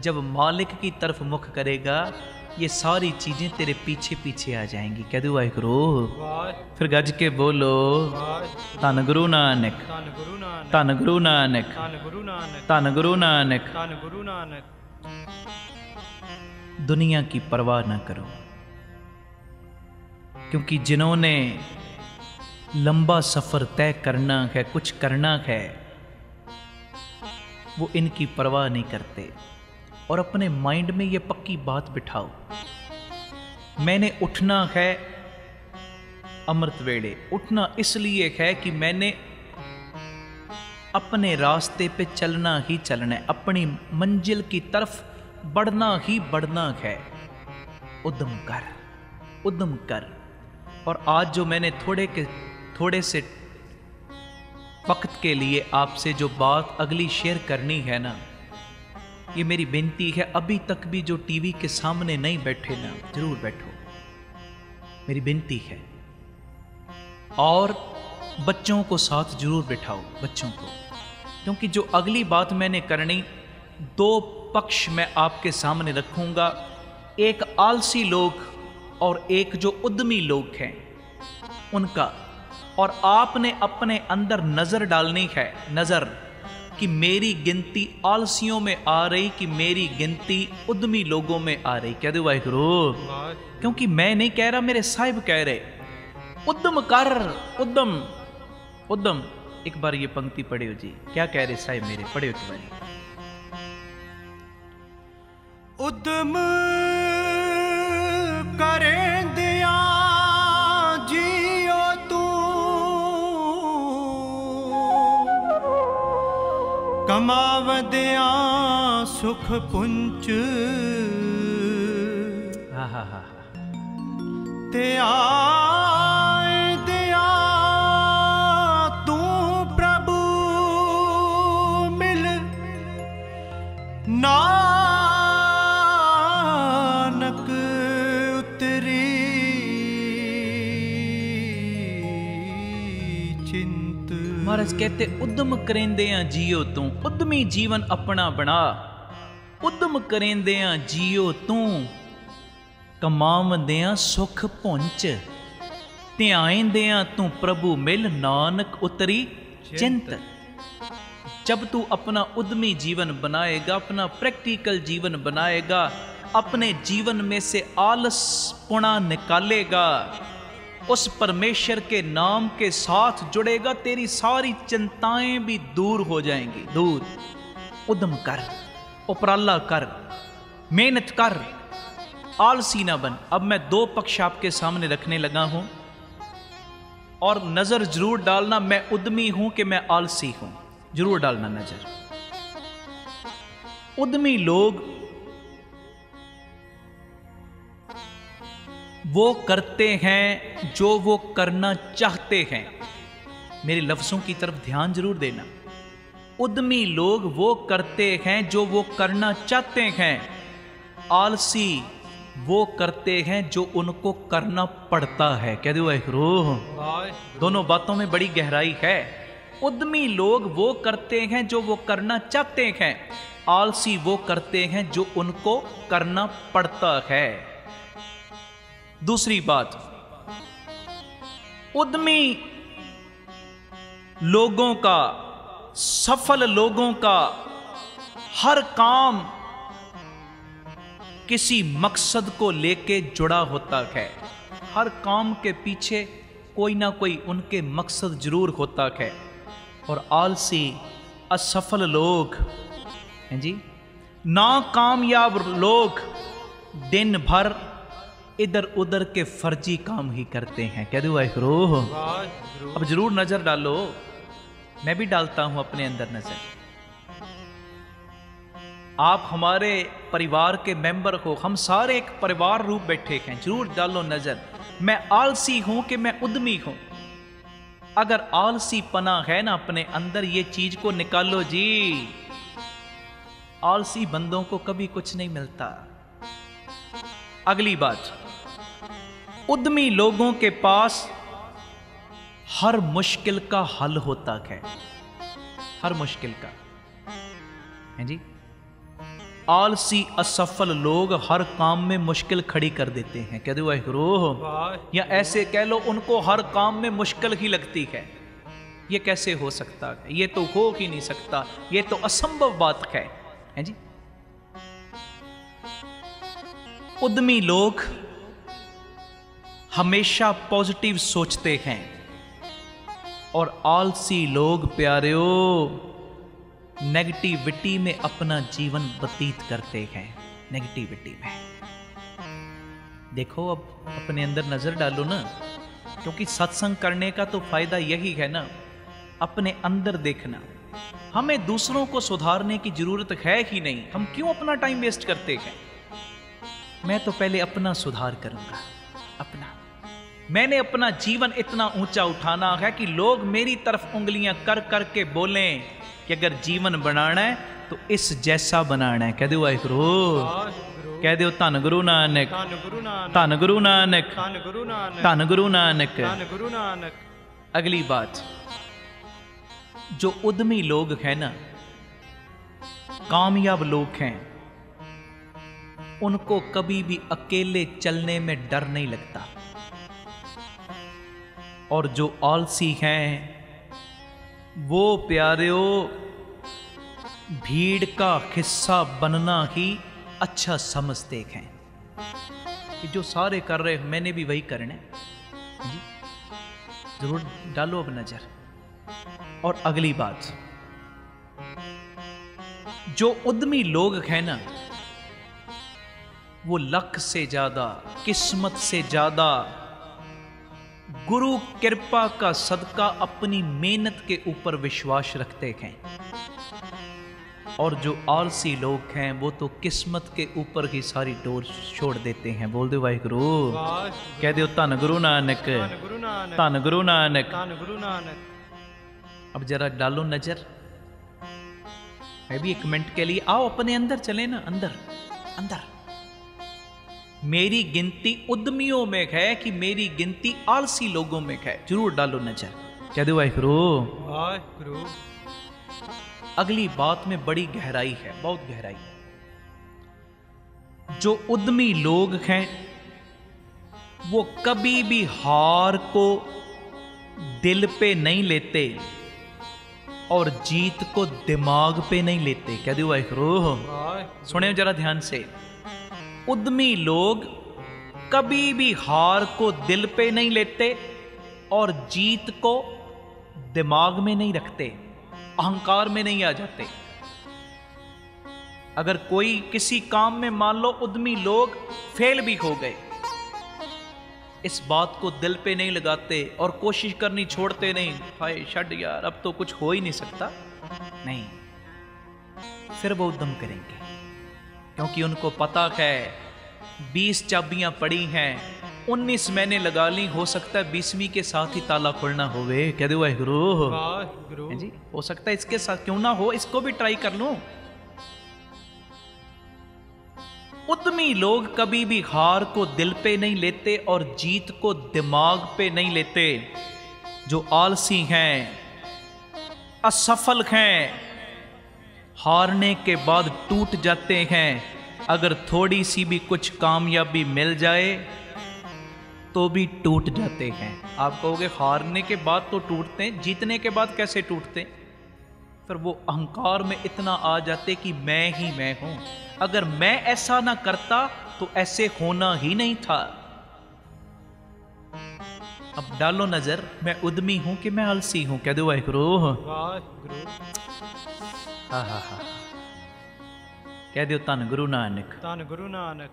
जब मालिक की तरफ मुख करेगा ये सारी चीजें तेरे पीछे पीछे आ जाएंगी। कह दो वाहिगुरू, फिर गज के बोलो धन गुरु नानक, ਧੰਨ ਗੁਰੂ ਨਾਨਕ, धन गुरु नानक, ਧੰਨ ਗੁਰੂ ਨਾਨਕ, धन गुरु नानक। ਧੰਨ ਗੁਰੂ ਨਾਨਕ। दुनिया की परवाह ना करो, क्योंकि जिन्होंने लंबा सफर तय करना है, कुछ करना है, वो इनकी परवाह नहीं करते। और अपने माइंड में ये पक्की बात बिठाओ, मैंने उठना है अमृत वेले। उठना इसलिए है कि मैंने अपने रास्ते पे चलना ही चलना है, अपनी मंजिल की तरफ बढ़ना ही बढ़ना है। उद्यम कर, उद्यम कर। और आज जो मैंने थोड़े से वक्त के लिए आपसे जो बात अगली शेयर करनी है ना, ये मेरी विनती है, अभी तक भी जो टीवी के सामने नहीं बैठे ना, जरूर बैठो, मेरी विनती है। और बच्चों को साथ जरूर बिठाओ, बच्चों को, क्योंकि जो अगली बात मैंने करनी, दो पक्ष मैं आपके सामने रखूंगा, एक आलसी लोग और एक जो उद्यमी लोग हैं उनका। और आपने अपने अंदर नजर डालनी है, नजर, कि मेरी गिनती आलसियों में आ रही कि मेरी गिनती उद्यमी लोगों में आ रही। कह दो वाहिगुरू, क्योंकि मैं नहीं कह रहा, मेरे साहिब कह रहे, उद्यम कर, उद्यम, उद्यम। एक बार ये पंक्ति पढ़ियो जी, क्या कह रहे साहिब मेरे, पढ़ियो एक बार। उद्यम करें दिया जियो तू, कमावदिया सुख पुंच, हा हा हा, ते आए दिया तू प्रभु मिल, नानक उतरी चिंत। महाराज कहते उद्यम करेंदे जियो तू, उद्यमी जीवन अपना बना। उद्यम करेंदे जियो तू, कमावंदियां सुख पुंच, ध्याएंदियां तू प्रभु मिल, नानक उतरी चिंत। जब तू अपना उद्यमी जीवन बनाएगा, अपना प्रैक्टिकल जीवन बनाएगा, अपने जीवन में से आलसपुणा निकालेगा, उस परमेश्वर के नाम के साथ जुड़ेगा, तेरी सारी चिंताएं भी दूर हो जाएंगी, दूर। उद्यम कर, उपराला कर, मेहनत कर, आलसी ना बन। अब मैं दो पक्ष आपके सामने रखने लगा हूं, और नजर जरूर डालना, मैं उद्यमी हूं कि मैं आलसी हूं, जरूर डालना नजर। उद्यमी लोग वो करते हैं जो वो करना चाहते हैं। मेरे लफ्जों की तरफ ध्यान जरूर देना। उद्यमी लोग वो करते हैं जो वो करना चाहते हैं, आलसी वो करते हैं जो उनको करना पड़ता है। कह दो वाहिगुरू, दोनों बातों में बड़ी गहराई है। उद्यमी लोग वो करते हैं जो वो करना चाहते हैं, आलसी वो करते हैं जो उनको करना पड़ता है। दूसरी बात, उद्यमी लोगों का, सफल लोगों का हर काम किसी मकसद को लेके जुड़ा होता है। हर काम के पीछे कोई ना कोई उनके मकसद जरूर होता है। और आलसी, असफल लोग हैं जी, नाकामयाब लोग दिन भर इधर उधर के फर्जी काम ही करते हैं। कह दो वाहिगुरू, अब जरूर नजर डालो, मैं भी डालता हूं अपने अंदर नजर। आप हमारे परिवार के मेंबर हो, हम सारे एक परिवार रूप बैठे हैं, जरूर डालो नजर। मैं आलसी हूं कि मैं उद्यमी हूं? अगर आलसी पना है ना अपने अंदर, ये चीज को निकालो जी। आलसी बंदों को कभी कुछ नहीं मिलता। अगली बात, उद्यमी लोगों के पास हर मुश्किल का हल होता है, हर मुश्किल का, है जी। आलसी असफल लोग हर काम में मुश्किल खड़ी कर देते हैं। कह दो वाहिगुरू, या ऐसे कह लो उनको हर काम में मुश्किल ही लगती है। ये कैसे हो सकता है? ये तो हो ही नहीं सकता, ये तो असंभव बात है जी। उद्यमी लोग हमेशा पॉजिटिव सोचते हैं और आलसी लोग प्यारेओ नेगेटिविटी में अपना जीवन व्यतीत करते हैं। नेगेटिविटी में देखो, अब अपने अंदर नजर डालो ना, क्योंकि सत्संग करने का तो फायदा यही है ना, अपने अंदर देखना। हमें दूसरों को सुधारने की जरूरत है ही नहीं, हम क्यों अपना टाइम वेस्ट करते हैं? मैं तो पहले अपना सुधार करूंगा, अपना। मैंने अपना जीवन इतना ऊंचा उठाना है कि लोग मेरी तरफ उंगलियां कर करके बोलें कि अगर जीवन बनाना है तो इस जैसा बनाना है। कह दो वाहिगुरू, कह दो धन गुरु नानक, धन गुरु नानक, धन गुरु नानक। अगली बात, जो उद्यमी लोग हैं ना, कामयाब लोग हैं, उनको कभी भी अकेले चलने में डर नहीं लगता। और जो आलसी हैं वो प्यारेओ भीड़ का हिस्सा बनना ही अच्छा समझते हैं कि जो सारे कर रहे मैंने भी वही करना है जी। जरूर डालो अब नजर। और अगली बात, जो उद्यमी लोग हैं ना, वो लक से ज्यादा, किस्मत से ज्यादा, गुरु कृपा का सदका अपनी मेहनत के ऊपर विश्वास रखते हैं। और जो आलसी लोग हैं वो तो किस्मत के ऊपर ही सारी डोर छोड़ देते हैं। बोल दो वाहिगुरू, कह दो धन गुरु नानक, धन गुरु नानक। अब जरा डालो नजर, मैं भी एक मिनट के लिए आओ अपने अंदर चले ना, अंदर अंदर। मेरी गिनती उद्यमियों में है कि मेरी गिनती आलसी लोगों में है? जरूर डालो नजर। कह दो वाहिगुरू। अगली बात में बड़ी गहराई है, बहुत गहराई। जो उद्यमी लोग हैं वो कभी भी हार को दिल पे नहीं लेते और जीत को दिमाग पे नहीं लेते। कह दो वाहिगुरू, सुने जरा ध्यान से। उद्यमी लोग कभी भी हार को दिल पे नहीं लेते और जीत को दिमाग में नहीं रखते, अहंकार में नहीं आ जाते। अगर कोई किसी काम में मान लो उद्यमी लोग फेल भी हो गए, इस बात को दिल पे नहीं लगाते और कोशिश करनी छोड़ते नहीं, हाय छड़ यार अब तो कुछ हो ही नहीं सकता, नहीं, फिर वो उद्यम करेंगे। क्योंकि उनको पता है 20 चाबियां पड़ी हैं, 19 मैंने लगा ली, हो सकता है 20वीं के साथ ही ताला खुलना होवे। कह दो वाहिगुरू जी, हो सकता है इसके साथ क्यों ना हो, इसको भी ट्राई कर लो। उद्यमी लोग कभी भी हार को दिल पे नहीं लेते और जीत को दिमाग पे नहीं लेते। जो आलसी हैं, असफल हैं, हारने के बाद टूट जाते हैं। अगर थोड़ी सी भी कुछ कामयाबी मिल जाए तो भी टूट जाते हैं। आप कहोगे हारने के बाद तो टूटते हैं, जीतने के बाद कैसे टूटते? फिर वो अहंकार में इतना आ जाते कि मैं ही मैं हूं, अगर मैं ऐसा ना करता तो ऐसे होना ही नहीं था। अब डालो नजर, मैं उद्यमी हूं कि मैं आलसी हूं? कह दो वाहिगुरू। हा हा हा, कह दो धन गुरु नानक, धन गुरु नानक,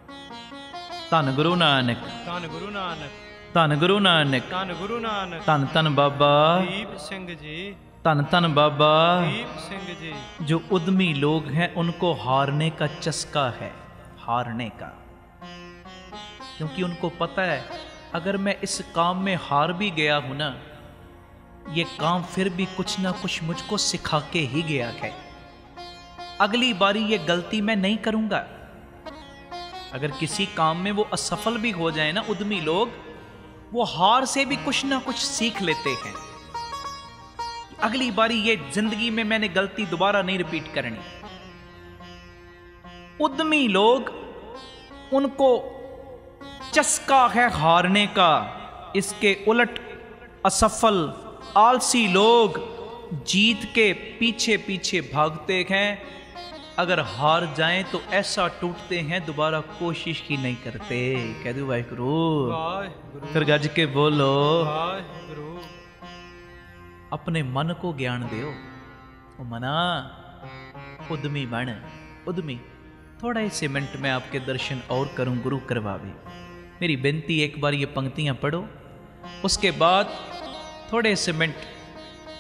धन गुरु नानक, धन गुरु नानक, धन गुरु नानक, धन गुरु नानक। धन धन बाबा दीप सिंह जी, धन धन बाबा दीप सिंह जी। जो उद्यमी लोग हैं उनको हारने का चस्का है, हारने का, क्योंकि उनको पता है अगर मैं इस काम में हार भी गया हूं ना, ये काम फिर भी कुछ ना कुछ मुझको सिखा के ही गया है, अगली बारी ये गलती मैं नहीं करूंगा। अगर किसी काम में वो असफल भी हो जाए ना, उद्यमी लोग वो हार से भी कुछ ना कुछ सीख लेते हैं, अगली बारी ये जिंदगी में मैंने गलती दोबारा नहीं रिपीट करनी। उद्यमी लोग, उनको चस्का है हारने का। इसके उलट असफल आलसी लोग जीत के पीछे पीछे भागते हैं। अगर हार जाएं तो ऐसा टूटते हैं, दोबारा कोशिश ही नहीं करते। कह दो वाहिगुरु, फिर गज के बोलो। अपने मन को ज्ञान दो। ओ मना, उद्यमी बन, उद्यमी। थोड़ा इसे मिनट में आपके दर्शन और करूं, गुरु करवावे। मेरी बेनती, एक बार ये पंक्तियां पढ़ो, उसके बाद थोड़े से मिनट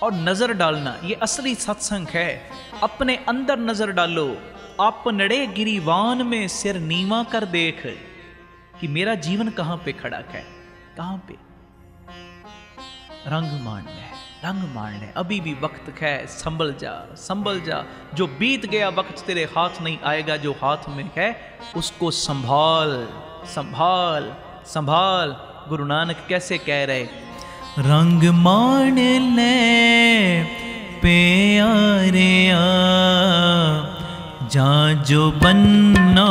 और नजर डालना। ये असली सत्संग है। अपने अंदर नजर डालो। अपनड़े गिरीवान में सिर नीवा कर देख कि मेरा जीवन कहां पे खड़ा है, कहां पे। रंग मान ले, रंग मान ले, अभी भी वक्त है। संभल जा, संभल जा। जो बीत गया वक्त तेरे हाथ नहीं आएगा। जो हाथ में है उसको संभाल, संभाल, संभाल। गुरु नानक कैसे कह रहे, रंग मान ले प्यारिया, जा जो बन्नो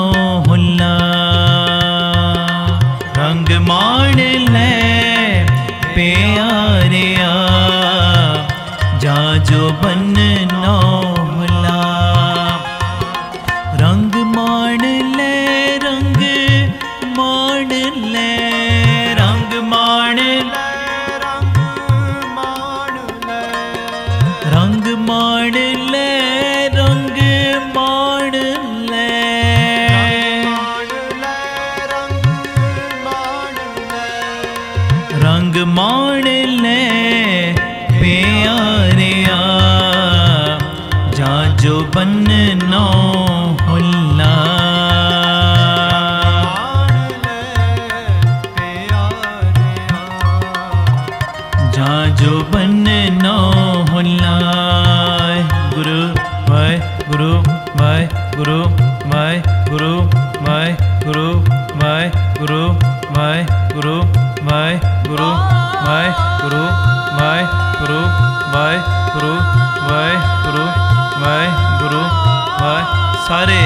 हुल्ला। रंग मान ले प्यारिया, जा जो बन्नो हुल्ला। रंग मान ले, रंग मान ले, रंग मान ले, रंग मान ले, रंग मान ले, रंग मान ले प्यारिया, जा जो बन्नो हुल्ला। जा जो बन्नो हुल्ला। गुरु वाहे गुरु, वाहे गुरु, वाहे गुरु, वाहे गुरु, वाहे गुरु, वाहे गुरु, वाहे गुरु, वाहे गुरु, वाहे गुरु, वाहे गुरु, वाहे गुरु, वाहे गुरु, वाहे सारे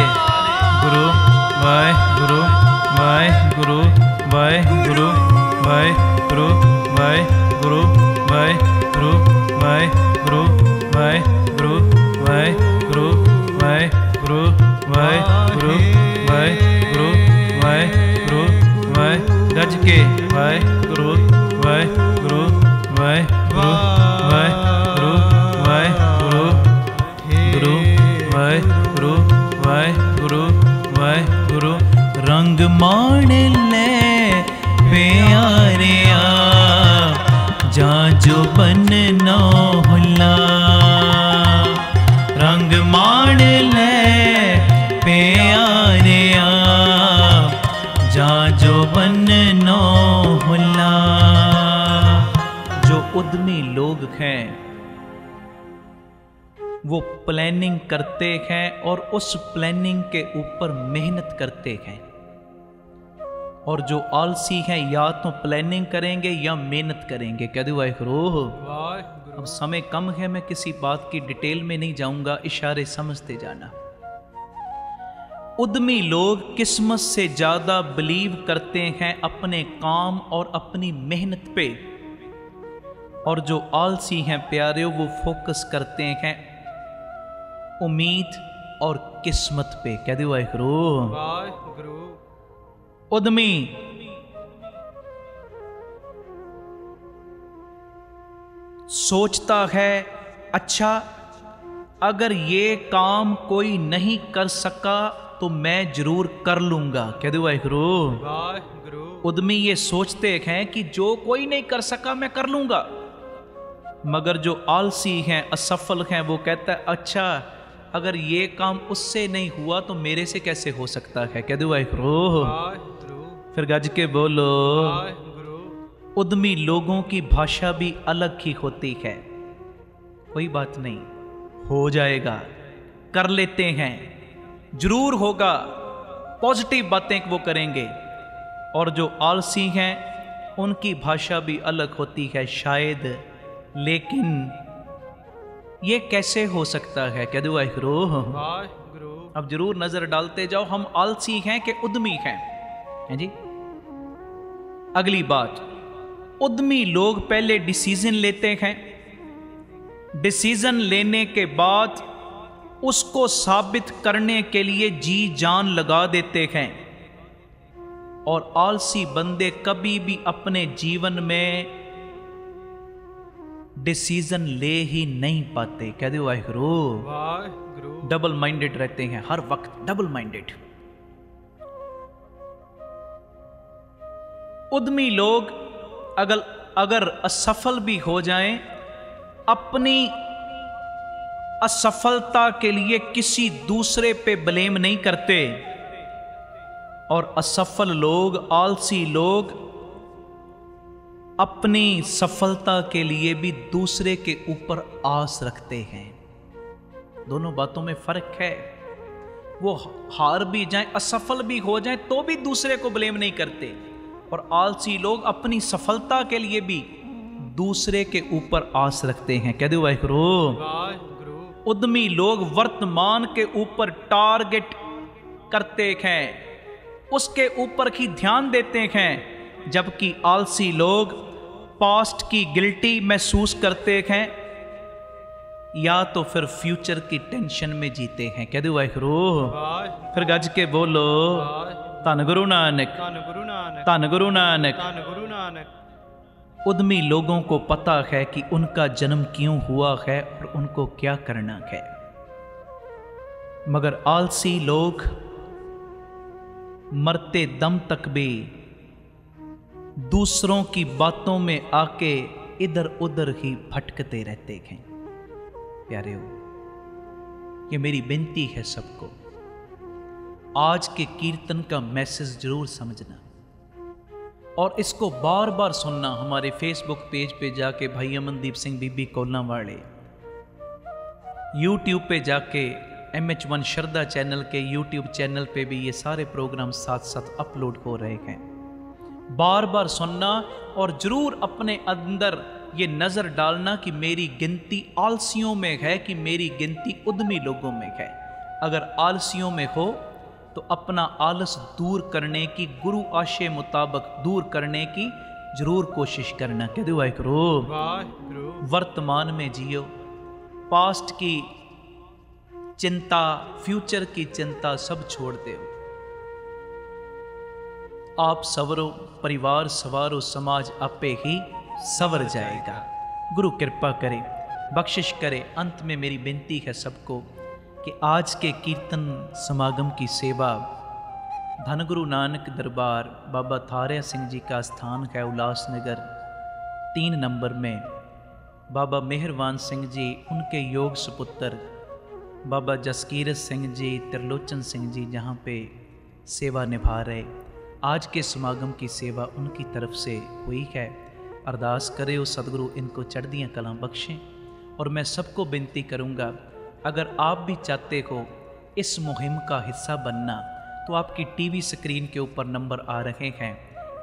गुरु, वाहे गुरु, वाहे गुरु, वाहे गुरु, वाहे गुरु, वाहे गुरु, वाहे गुरु, वाहे गुरु, वाहे गुरु, वाहे गुरु, वाहे गुरु, वाहे गुरु, वाहे गुरु, वाहे गुरु, वाहे गज के वाहे गुरु, वाहे गुरु, वाहे गुरु, वाहे गुरु, वाहे गुरु, गुरु, वाहे गुरु, वाहे गुरु, वाहे गुरु। रंग मान ले प्यारिया, जा जो बन्नो हुल्ला। रंग मान ले प्यारिया, जा जो बन्नो हुल्ला। जो उद्यमी लोग हैं वो प्लानिंग करते हैं और उस प्लानिंग के ऊपर मेहनत करते हैं। और जो आलसी हैं या तो प्लानिंग करेंगे या मेहनत करेंगे। कह दो वाहिगुरु। अब समय कम है, मैं किसी बात की डिटेल में नहीं जाऊंगा, इशारे समझते जाना। उद्यमी लोग किस्मत से ज्यादा बिलीव करते हैं अपने काम और अपनी मेहनत पे। और जो आलसी हैं प्यारे, वो फोकस करते हैं उम्मीद और किस्मत पे। कह दो वाहिगुरु। उद्यमी सोचता है, अच्छा अगर ये काम कोई नहीं कर सका तो मैं जरूर कर लूंगा। कह दो वाहिगुरु। उद्यमी ये सोचते हैं कि जो कोई नहीं कर सका मैं कर लूंगा। मगर जो आलसी हैं, असफल हैं, वो कहता है अच्छा अगर ये काम उससे नहीं हुआ तो मेरे से कैसे हो सकता है। कह दो वाहिगुरु। फिर गज के बोलो। उद्यमी लोगों की भाषा भी अलग ही होती है। कोई बात नहीं, हो जाएगा, कर लेते हैं, जरूर होगा, पॉजिटिव बातें वो करेंगे। और जो आलसी हैं उनकी भाषा भी अलग होती है शायद, लेकिन ये कैसे हो सकता है। कह दो वाहिगुरु। अब जरूर नजर डालते जाओ, हम आलसी हैं कि उद्यमी हैं? हैं जी। अगली बात, उद्यमी लोग पहले डिसीजन लेते हैं, डिसीजन लेने के बाद उसको साबित करने के लिए जी जान लगा देते हैं, और आलसी बंदे कभी भी अपने जीवन में डिसीजन ले ही नहीं पाते। कह दो वाहिगुरु। वाहिगुरु। डबल माइंडेड रहते हैं, हर वक्त डबल माइंडेड। उद्यमी लोग अगर असफल भी हो जाएं, अपनी असफलता के लिए किसी दूसरे पे ब्लेम नहीं करते, और असफल लोग, आलसी लोग अपनी सफलता के लिए भी दूसरे के ऊपर आस रखते हैं। दोनों बातों में फर्क है। वो हार भी जाएं, असफल भी हो जाएं, तो भी दूसरे को ब्लेम नहीं करते, और आलसी लोग अपनी सफलता के लिए भी दूसरे के ऊपर आस रखते हैं। कह दो वाहिगुरु। वाहिगुरु। उद्यमी लोग वर्तमान के ऊपर टारगेट करते हैं, उसके ऊपर ही ध्यान देते हैं, जबकि आलसी लोग पास्ट की गिल्टी महसूस करते हैं, या तो फिर फ्यूचर की टेंशन में जीते हैं। कह दो वाहिगुरु। फिर गज के बोलो, धन गुरु नानक, धन गुरु नानक, धन गुरु नानक। धन गुरु नानक। उद्यमी लोगों को पता है कि उनका जन्म क्यों हुआ है और उनको क्या करना है, मगर आलसी लोग मरते दम तक भी दूसरों की बातों में आके इधर उधर ही भटकते रहते हैं। प्यारे हो, ये मेरी विनती है सबको, आज के कीर्तन का मैसेज जरूर समझना, और इसको बार बार सुनना। हमारे फेसबुक पेज पे जाके भाई अमनदीप सिंह बीबी कोल्लावाले, यूट्यूब पे जाके MH1 श्रद्धा चैनल के यूट्यूब चैनल पे भी ये सारे प्रोग्राम साथ साथ अपलोड हो रहे हैं। बार बार सुनना, और जरूर अपने अंदर ये नज़र डालना कि मेरी गिनती आलसियों में है कि मेरी गिनती उद्यमी लोगों में है। अगर आलसियों में हो तो अपना आलस दूर करने की, गुरु आशय मुताबिक दूर करने की जरूर कोशिश करना। कह दो वाहिगुरु। वाहिगुरु। वर्तमान में जियो, पास्ट की चिंता, फ्यूचर की चिंता सब छोड़ दो। आप सवरो, परिवार सवारो, समाज आपे ही सवर जाएगा। गुरु कृपा करे, बख्शिश करे। अंत में मेरी विनती है सबको कि आज के कीर्तन समागम की सेवा धन गुरु नानक दरबार बाबा थारिया सिंह जी का स्थान है उल्लासनगर 3 नंबर में। बाबा मेहरवान सिंह जी, उनके योग सुपुत्र बाबा जसकीरत सिंह जी, त्रिलोचन सिंह जी जहाँ पे सेवा निभा रहे, आज के समागम की सेवा उनकी तरफ से हुई है। अरदास करे उस सदगुरु इनको चढ़दियाँ कलां बख्शें। और मैं सबको विनती करूँगा, अगर आप भी चाहते हो इस मुहिम का हिस्सा बनना, तो आपकी टीवी स्क्रीन के ऊपर नंबर आ रहे हैं,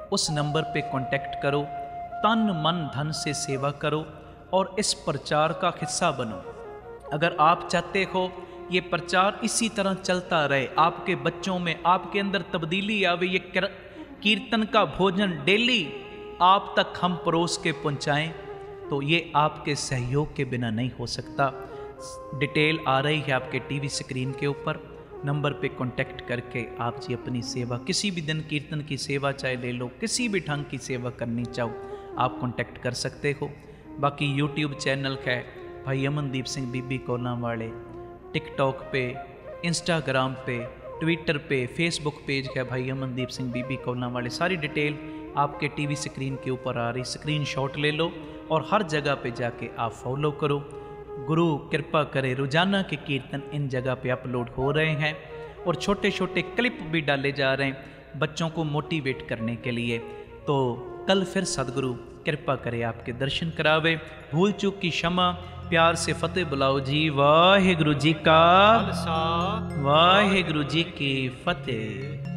उस नंबर पे कांटेक्ट करो, तन मन धन से सेवा करो और इस प्रचार का हिस्सा बनो। अगर आप चाहते हो ये प्रचार इसी तरह चलता रहे, आपके बच्चों में, आपके अंदर तब्दीली आवे, ये कीर्तन का भोजन डेली आप तक हम परोस के पहुँचाएँ, तो ये आपके सहयोग के बिना नहीं हो सकता। डिटेल आ रही है आपके टीवी स्क्रीन के ऊपर, नंबर पे कांटेक्ट करके आप जी अपनी सेवा, किसी भी दिन कीर्तन की सेवा चाहे ले लो, किसी भी ढंग की सेवा करनी चाहो आप कांटेक्ट कर सकते हो। बाकी यूट्यूब चैनल है भाई अमनदीप सिंह बीबी कोल्लावाले, टिकटॉक पे, इंस्टाग्राम पे, ट्विटर पे, फेसबुक पेज है भाई अमनदीप सिंह बीबी कोल्लावाले। सारी डिटेल आपके टीवी स्क्रीन के ऊपर आ रही, स्क्रीनशॉट ले लो और हर जगह पे जाके आप फॉलो करो। गुरु कृपा करे, रोजाना के कीर्तन इन जगह पे अपलोड हो रहे हैं और छोटे छोटे क्लिप भी डाले जा रहे हैं बच्चों को मोटिवेट करने के लिए। तो कल फिर सदगुरु कृपा करे आपके दर्शन करावे। भूल चूक की क्षमा, प्यार से फतेह बुलाओ जी। वाहिगुरु जी का खालसा, वाहिगुरु जी की फतेह।